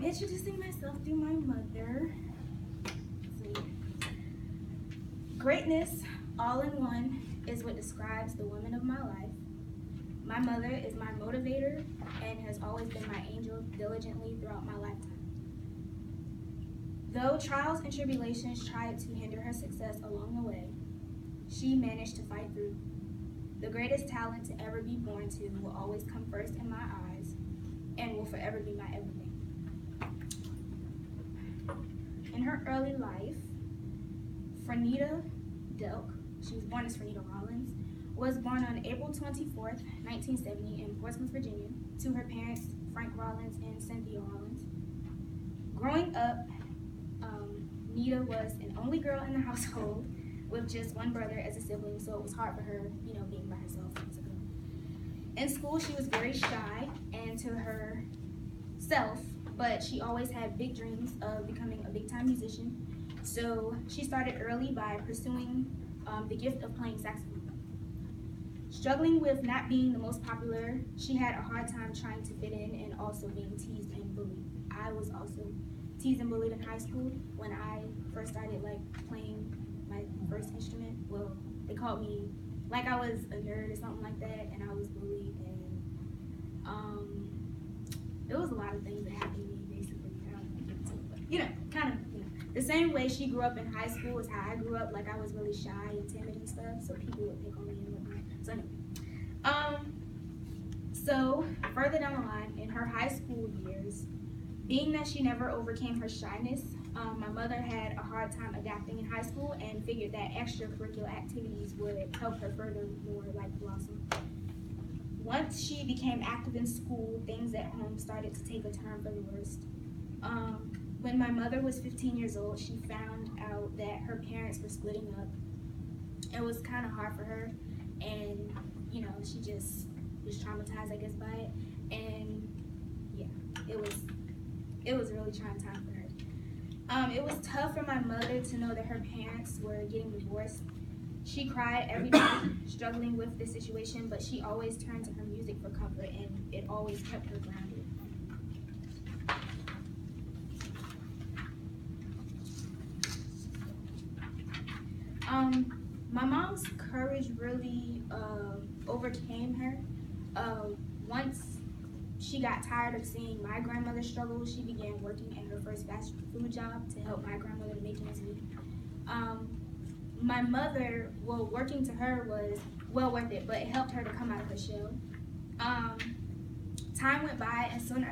Introducing myself through my mother. Greatness, all in one, is what describes the woman of my life. My mother is my motivator and has always been my angel diligently throughout my lifetime. Though trials and tribulations tried to hinder her success along the way, she managed to fight through. The greatest talent to ever be born to will always come first in my eyes and will forever be my everything. In her early life, Franita Delk, she was born as Franita Rollins, was born on April 24th, 1970 in Portsmouth, Virginia, to her parents, Frank Rollins and Cynthia Rollins. Growing up, Nita was an only girl in the household with just one brother as a sibling, so it was hard for her, being by herself as a girl. In school, she was very shy and to herself, but she always had big dreams of becoming a big-time musician. So she started early by pursuing the gift of playing saxophone. Struggling with not being the most popular, she had a hard time trying to fit in and also being teased and bullied. I was also teased and bullied in high school when I first started playing my first instrument. Well, they called me like I was a nerd or something like that, and I was bullied, and it was a lot of things that happened to me basically. I don't want to get into it, but kind of the same way she grew up in high school is how I grew up. Like I was really shy and timid and stuff, so people would pick on me and whatnot. So anyway, so further down the line in her high school years, being that she never overcame her shyness, my mother had a hard time adapting in high school and figured that extracurricular activities would help her furthermore blossom. Once she became active in school, things at home started to take a turn for the worst. When my mother was 15 years old, she found out that her parents were splitting up. It was kind of hard for her, and she just was traumatized, I guess, by it. And yeah, it was a really trying time for her. It was tough for my mother to know that her parents were getting divorced. She cried every day, struggling with the situation, but she always turned to her music for comfort, and it always kept her grounded. My mom's courage really overcame her. Once she got tired of seeing my grandmother struggle, she began working at her first fast food job to help my grandmother to make ends meet. My mother, working to her was well worth it, but it helped her to come out of her shell. Time went by, and soon